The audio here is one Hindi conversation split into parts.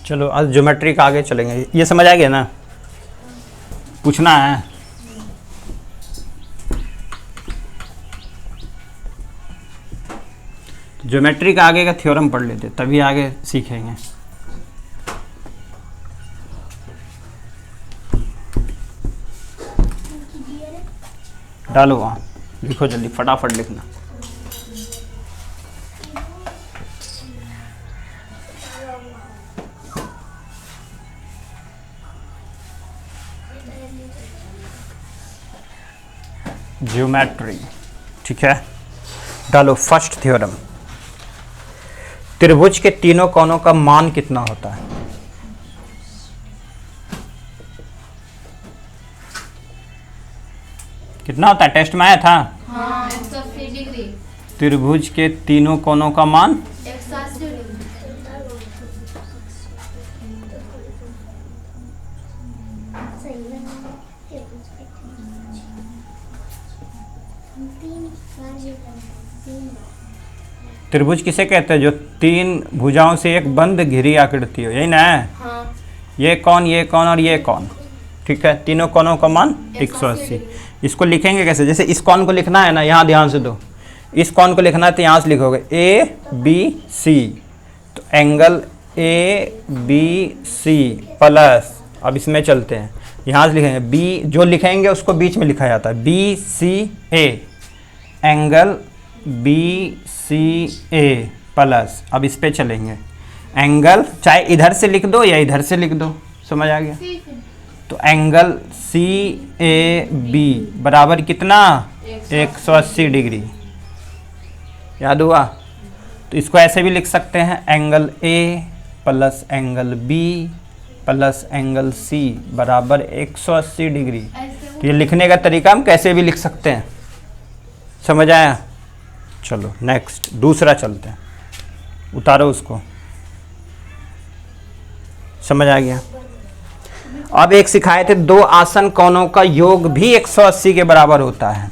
चलो आज ज्योमेट्री का आगे चलेंगे। ये समझ आ गया ना? पूछना है? ज्योमेट्री का आगे का थ्योरम पढ़ लेते तभी आगे सीखेंगे। डालो वहाँ, लिखो जल्दी, फटाफट लिखना। ज्योमेट्री, ठीक है। डालो फर्स्ट थ्योरम। त्रिभुज के तीनों कोणों का मान कितना होता है? कितना होता है? टेस्ट में आया था। हाँ, 180 डिग्री। त्रिभुज के तीनों कोणों का मान 180 डिग्री। त्रिभुज किसे कहते हैं? जो तीन भुजाओं से एक बंद घिरी आकृति हो, यही ना है? हाँ। ये कौन और ये कौन, ठीक है। तीनों कोणों का मान 180। इसको लिखेंगे कैसे? जैसे इस कौन को लिखना है ना, यहाँ ध्यान से दो। इस कौन को लिखना है तो यहाँ से लिखोगे ए बी सी, तो angle A B C plus, अब इसमें चलते हैं, यहाँ से लिखेंगे बी, जो लिखेंगे उसको बीच में लिखा जाता है, बी सी ए, एंगल बी सी ए प्लस। अब इस पे चलेंगे, एंगल चाहे इधर से लिख दो या इधर से लिख दो, समझ आ गया? तो एंगल सी ए बी बराबर कितना? 180 डिग्री। याद हुआ? तो इसको ऐसे भी लिख सकते हैं, angle A plus angle B plus angle C बराबर 180 डिग्री। तो ये लिखने का तरीका हम कैसे भी लिख सकते हैं, समझ आया? चलो नेक्स्ट, दूसरा चलते हैं। उतारो उसको, समझ आ गया? अब एक सिखाए थे, दो आसन कोणों का योग भी 180 के बराबर होता है।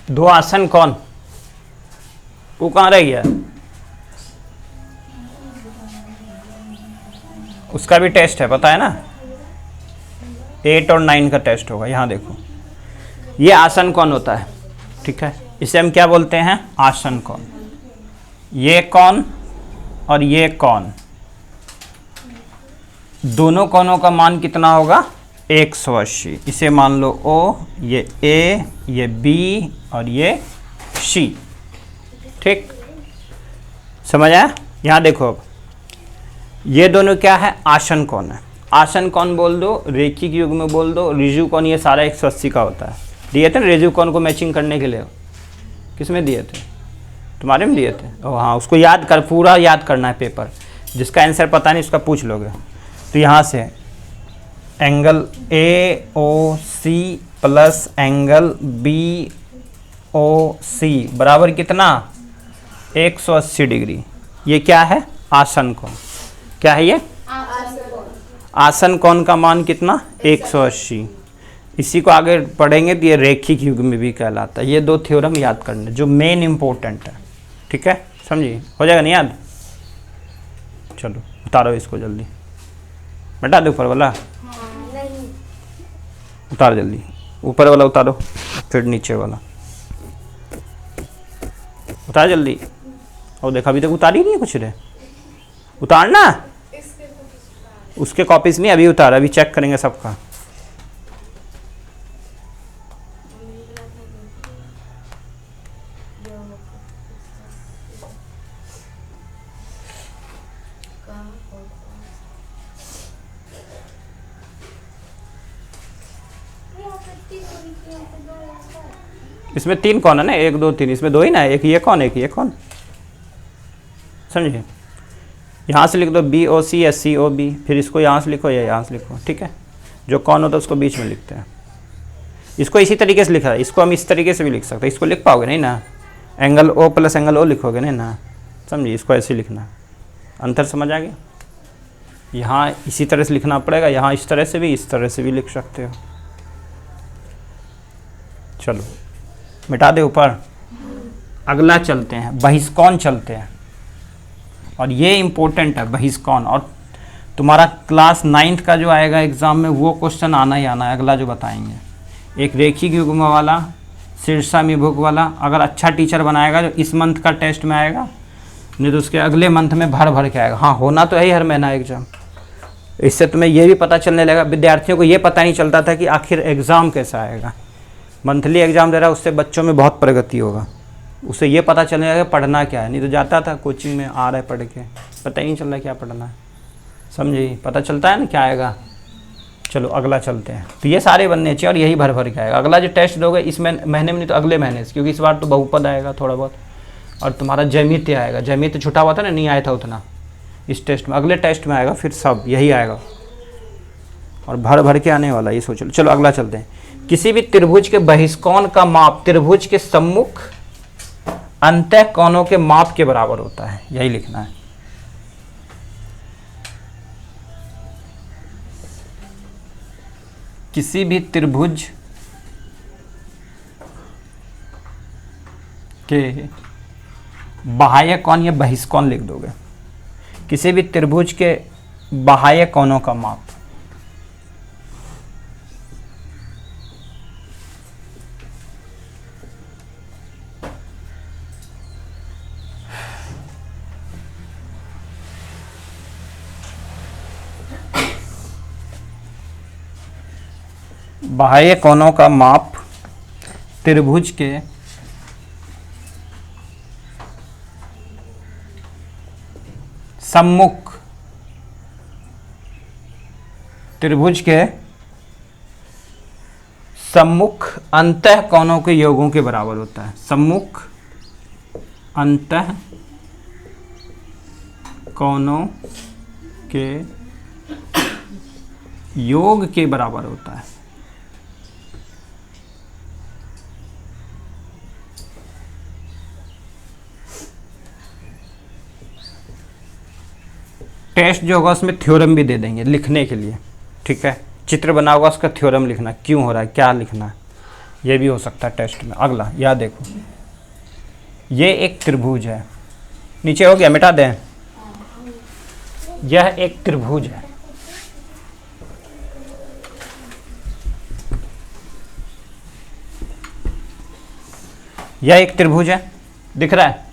दो आसन कौन, वो कहाँ रह गया? उसका भी टेस्ट है, पता है ना? 8 और 9 का टेस्ट होगा। यहाँ देखो, ये आसन कौन होता है, ठीक है। इसे हम क्या बोलते हैं? आसन कौन। ये कौन और ये कौन, दोनों कोणों का मान कितना होगा? 180। इसे मान लो O, ये A, ये B और ये C, ठीक, समझ आया? यहाँ देखो, अब ये दोनों क्या है? आसन कोण है। आसन कोण बोल दो, रेखिक युग में बोल दो, ऋजु कोण, ये सारा 180 का होता है। दिए थे ना ऋजु कोण को मैचिंग करने के लिए? किस में दिए थे? तुम्हारे में दिए थे? ओ हाँ, उसको याद कर, पूरा याद करना है पेपर। जिसका आंसर पता नहीं उसका पूछ लोगे। तो यहाँ से angle A O C plus angle B O C बराबर कितना? 180 डिग्री। ये क्या है? आसन कोण। क्या है ये? आसन कोण का मान कितना? 180। इसी को आगे पढ़ेंगे तो ये रेखिक युग में भी कहलाता है। ये दो थ्योरम याद करने जो मेन इंपॉर्टेंट है, ठीक है, समझिए? हो जाएगा नहीं याद? चलो उतारो इसको जल्दी, बेटा दे ऊपर वाला, उतार जल्दी, ऊपर वाला उतारो, फिर नीचे वाला उतार जल्दी। और देखा अभी तक उतारी नहीं है कुछ रे, उतारना उसके कॉपीज नहीं, अभी उतार, अभी चेक करेंगे सबका। इसमें 3 कौन है ना? 1 2 3, इसमें 2 ही ना, एक ये कौन, एक ये कौन। समझिए। यहाँ से लिख दो BOC या COB, फिर इसको यहाँ से लिखो या यहाँ से लिखो, ठीक है। जो कौन होता है उसको बीच में लिखते हैं। इसको इसी तरीके से लिखा है, इसको हम इस तरीके से भी लिख सकते हैं। इसको लिख पाओगे नहीं ना, angle O plus angle O लिखोगे नहीं ना, समझिए। इसको ऐसे लिखना, अंतर समझ आ गया। यहाँ इसी तरह से लिखना पड़ेगा, यहाँ इस तरह से भी, इस तरह से भी लिख सकते हो। चलो मिटा दे ऊपर। अगला चलते हैं, बहिष्कोण चलते हैं। और ये इम्पोर्टेंट है बहिष्कोण, और तुम्हारा क्लास 9th का जो आएगा एग्ज़ाम में वो क्वेश्चन आना ही आना है। अगला जो बताएंगे, एक रेखिक युग्म वाला, शीर्षाभिमुख वाला। अगर अच्छा टीचर बनाएगा जो इस मंथ का टेस्ट में आएगा, नहीं तो उसके अगले मंथ में भर भर के आएगा। हाँ, होना तो है ही हर महीना एग्ज़ाम। इससे तुम्हें ये भी पता चलने लगा, विद्यार्थियों को ये पता नहीं चलता था कि आखिर एग्ज़ाम कैसा आएगा। मंथली एग्ज़ाम दे रहा है, उससे बच्चों में बहुत प्रगति होगा। उसे ये पता चलने लगा पढ़ना क्या है। नहीं तो जाता था कोचिंग में, आ रहा है पढ़ के, पता ही नहीं चल रहा क्या पढ़ना है, समझिए। पता चलता है ना क्या आएगा। चलो अगला चलते हैं। तो ये सारे बनने चाहिए और यही भर भर के आएगा। अगला जो टेस्ट दोगे इस महीने में नहीं तो अगले महीने से, क्योंकि इस बार तो बहुपद आएगा थोड़ा बहुत, और तुम्हारा ज्यामिति आएगा। ज्यामिति छुटा हुआ था ना, नहीं आया था उतना इस टेस्ट में, अगले टेस्ट में आएगा, फिर सब यही आएगा और भर भर के आने वाला, ये सोच लो। चलो अगला चलते हैं। किसी भी त्रिभुज के बहिष्कोण का माप त्रिभुज के सम्मुख अंतः कोणों के माप के बराबर होता है, यही लिखना है। किसी भी त्रिभुज के बाह्य कोण या बहिष्कोण लिख दोगे। किसी भी त्रिभुज के बाह्य कोणों का माप, बाह्य कोणों का माप त्रिभुज के सम्मुख, त्रिभुज के सम्मुख अंतः कोणों के योगों के बराबर होता है। सम्मुख अंतः कोणों के योग के बराबर होता है। टेस्ट जो होगा उसमें थ्योरम भी दे देंगे लिखने के लिए, ठीक है। चित्र बना होगा उसका थ्योरम लिखना, क्यों हो रहा है, क्या लिखना है, ये भी हो सकता है टेस्ट में। अगला याद देखो, ये एक त्रिभुज है, नीचे हो गया, मिटा दें। यह एक त्रिभुज है, यह एक त्रिभुज है, दिख रहा है।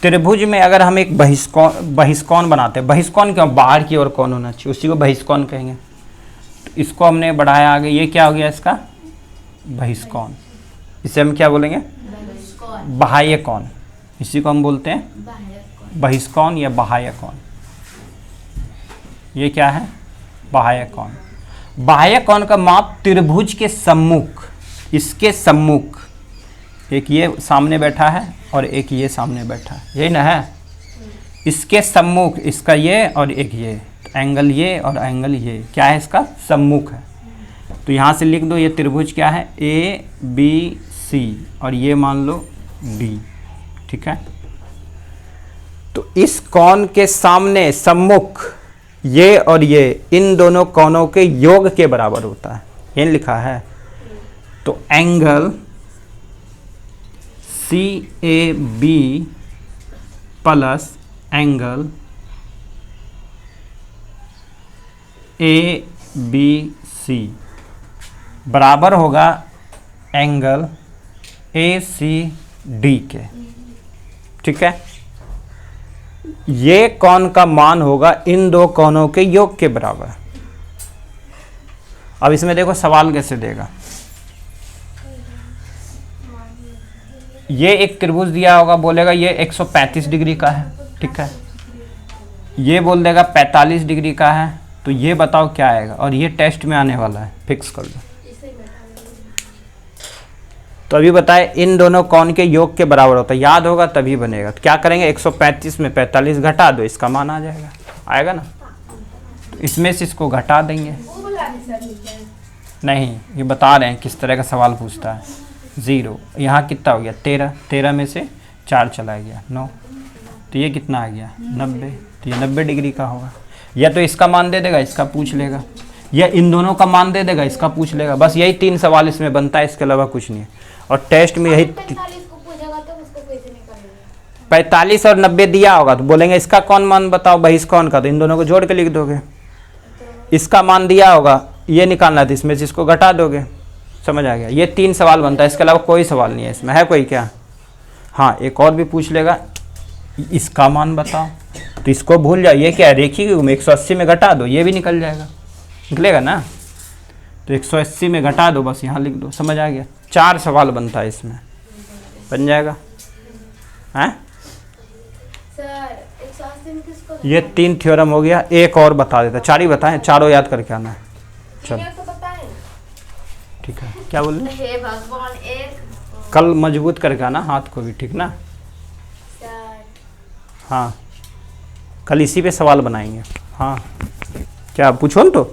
त्रिभुज में अगर हम एक बहिष्कोण बनाते हैं, बहिष्कोण क्यों, बाहर की ओर कोण होना चाहिए, उसी को बहिष्कोण कहेंगे। तो इसको हमने बढ़ाया आगे, ये क्या हो गया इसका बहिष्कोण। इसे हम क्या बोलेंगे, बाह्य कोण। इसी को हम बोलते हैं बहिष्कोण या बाह्य कोण। ये क्या है, बाह्य कोण। बाह्य कोण का माप त्रिभुज के सम्मुख, इसके सम्मुख, एक ये सामने बैठा है और एक ये सामने बैठा है, यही ना है। इसके सम्मुख, इसका ये और एक ये, तो एंगल ये और एंगल ये क्या है, इसका सम्मुख है। तो यहाँ से लिख दो, ये त्रिभुज क्या है, ABC, और ये मान लो D, ठीक है। तो इस कोण के सामने सम्मुख ये और ये, इन दोनों कोणों के योग के बराबर होता है, ये लिखा है। तो angle CAB plus angle ABC बराबर होगा एंगल ACD के, ठीक है। ये कोण का मान होगा इन दो कोणों के योग के बराबर। अब इसमें देखो सवाल कैसे देगा। ये एक त्रिभुज दिया होगा, बोलेगा ये 135 डिग्री का है, ठीक है। ये बोल देगा 45 डिग्री का है, तो ये बताओ क्या आएगा। और ये टेस्ट में आने वाला है, फिक्स कर दो। तो अभी बताए इन दोनों कौन के योग के बराबर होता है, याद होगा तभी बनेगा। तो क्या करेंगे, 135 में 45 घटा दो, इसका मान आ जाएगा, आएगा ना। तो इसमें से इसको घटा देंगे। नहीं, ये बता रहे हैं किस तरह का सवाल पूछता है। 0 यहाँ कितना हो गया 13, 13 में से 4 चला गया 9, तो ये कितना आ गया 90। तो ये 90 डिग्री का होगा। या तो इसका मान दे देगा, इसका पूछ लेगा, या इन दोनों का मान दे देगा, इसका पूछ लेगा। बस यही 3 सवाल इसमें बनता है, इसके अलावा कुछ नहीं है। और टेस्ट में यही 45 और 90 दिया होगा तो बोलेंगे इसका कौन मान बताओ, बहिष्कौण का, तो इन दोनों को जोड़ के लिख दोगे। इसका मान दिया होगा, ये निकालना था, इसमें से इसको घटा दोगे। समझ आ गया। ये 3 सवाल बनता है, इसके अलावा कोई सवाल नहीं है इसमें। है कोई क्या? हाँ, एक और भी पूछ लेगा, इसका मान बताओ, तो इसको भूल जाओ। ये क्या है, रेखी में 180 में घटा दो, ये भी निकल जाएगा, निकलेगा ना। तो 180 में घटा दो, बस यहाँ लिख दो। समझ आ गया। 4 सवाल बनता है इसमें, बन जाएगा। हैं ये 3 थ्योरम हो गया। एक और बता देता, 4 ही बताएं, चारों याद करके आना है। चल ठीक है। क्या बोल रहे? हे भगवान, एक कल मजबूत करके आना हाथ को भी, ठीक ना। हाँ, कल इसी पे सवाल बनाएंगे। हाँ, क्या पूछो न तो।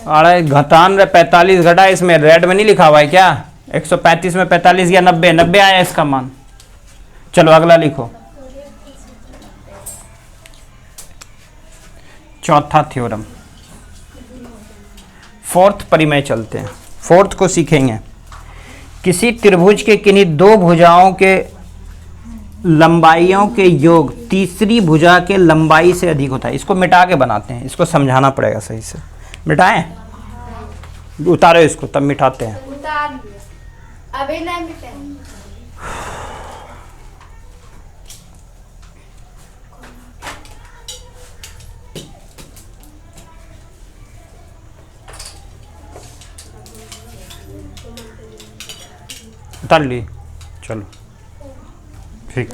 अरे घटान रे 45 घटा, इसमें रेड में नहीं लिखा हुआ है क्या? 135 में 45 या 90, 90 आया इसका मान। चलो अगला लिखो। चौथा थ्योरम, फोर्थ परिमेय चलते हैं। फोर्थ को सीखेंगे। किसी त्रिभुज के किन्हीं 2 भुजाओं के लंबाइयों के योग तीसरी भुजा के लंबाई से अधिक होता है। इसको मिटा के बनाते हैं, इसको समझाना पड़ेगा सही से। मिटाएं, उतारो इसको, तब मिटाते हैं। अभी नहीं मिटाएं। उतार ली, चलो ठीक।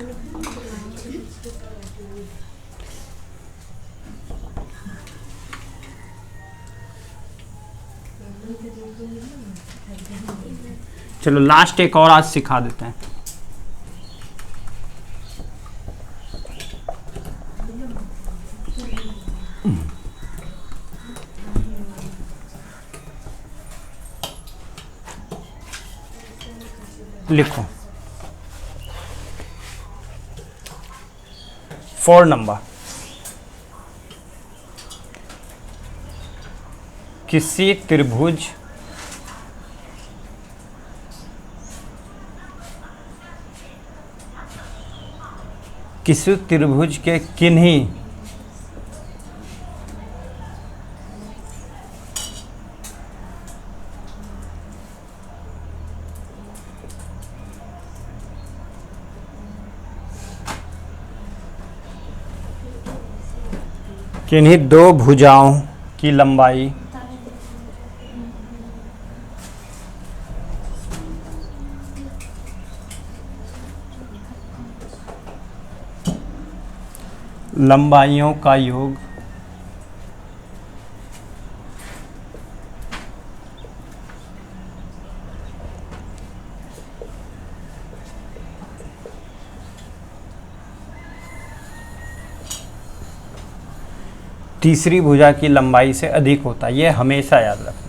चलो लास्ट एक और आज सिखा देते हैं। लिखो 4 नंबर। किसी त्रिभुज के किन्हीं किन्हीं 2 भुजाओं की लंबाई लंबाइयों का योग तीसरी भुजा की लंबाई से अधिक होता है। ये हमेशा याद रखना।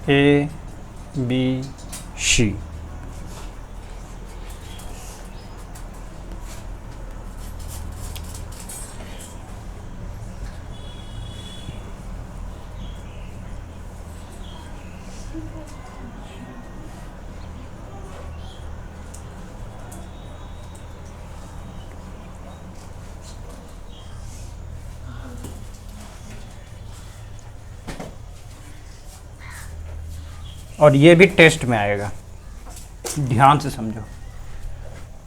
A B C और ये भी टेस्ट में आएगा। ध्यान से समझो,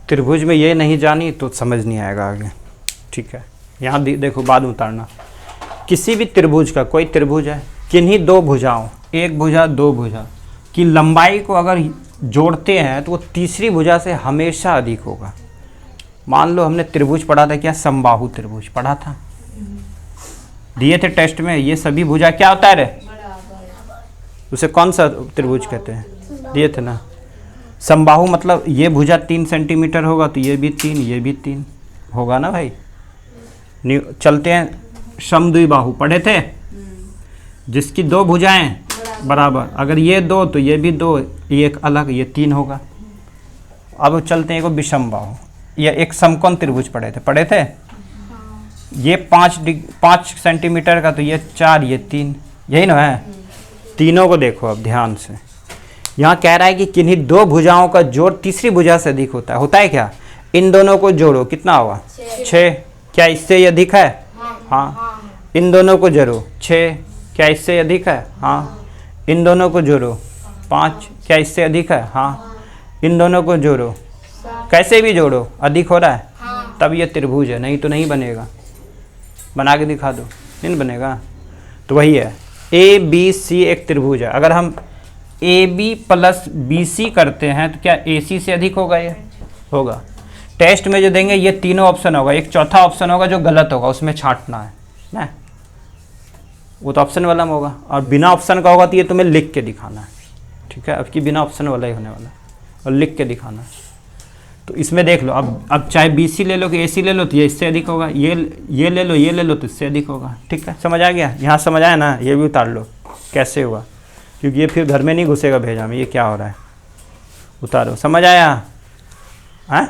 त्रिभुज में ये नहीं जानी तो समझ नहीं आएगा आगे, ठीक है। यहाँ देखो बाद में उतारना, किसी भी त्रिभुज का, कोई त्रिभुज है, किन्हीं दो भुजाओं, एक भुजा दो भुजा की लंबाई को अगर जोड़ते हैं तो वो तीसरी भुजा से हमेशा अधिक होगा। मान लो हमने त्रिभुज पढ़ा था, क्या समबाहु त्रिभुज पढ़ा था, दिए थे टेस्ट में, ये सभी भुजा क्या होता है रे, उसे कौन सा त्रिभुज कहते हैं, दिए थे ना। समबाहु मतलब ये भुजा 3 सेंटीमीटर होगा तो ये भी 3, ये भी 3 होगा ना भाई। चलते हैं समद्विबाहु पढ़े थे, जिसकी दो भुजाएं बराबर, अगर ये 2 तो ये भी 2, ये एक अलग, ये 3 होगा। अब चलते हैं एक विषमबाहु, या एक समकोण त्रिभुज पढ़े थे, ये 5 सेंटीमीटर का तो ये 4, ये 3, यही ना है। तीनों को देखो अब ध्यान से, यहाँ कह रहा है कि किन्हीं दो भुजाओं का जोड़ तीसरी भुजा से अधिक होता है क्या, इन दोनों को जोड़ो, कितना होगा 6, क्या इससे अधिक है, हाँ। इन दोनों को जोड़ो 6, क्या इससे अधिक है, हाँ। इन दोनों को जोड़ो 5, क्या इससे अधिक है, हाँ। इन दोनों को जोड़ो, कैसे भी जोड़ो अधिक हो रहा है, तब ये त्रिभुज है, नहीं तो नहीं बनेगा। बना के दिखा दो, नहीं बनेगा। तो वही है, ए बी सी एक त्रिभुज है, अगर हम A B plus B C करते हैं तो क्या ए सी से अधिक होगा, ये होगा। टेस्ट में जो देंगे ये तीनों ऑप्शन होगा, एक चौथा ऑप्शन होगा जो गलत होगा, उसमें छांटना है ना, वो तो ऑप्शन वाला में होगा। और बिना ऑप्शन का होगा तो ये तुम्हें लिख के दिखाना है, ठीक है। अब की बिना ऑप्शन वाला ही होने वाला, और लिख के दिखाना है। तो इसमें देख लो, अब चाहे बी सी ले लो कि ए सी ले लो तो ये इससे अधिक होगा, ये ले लो, ये ले लो तो इससे अधिक होगा, ठीक है। समझ आ गया, यहाँ समझ आया ना, ये भी उतार लो कैसे हुआ, क्योंकि ये फिर घर में नहीं घुसेगा भेजा में, ये क्या हो रहा है, उतारो। समझ आया, हैं?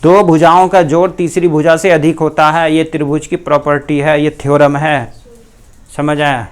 दो भुजाओं का जोड़ तीसरी भुजा से अधिक होता है, ये त्रिभुज की प्रॉपर्टी है, ये थ्योरम है। समझ आया।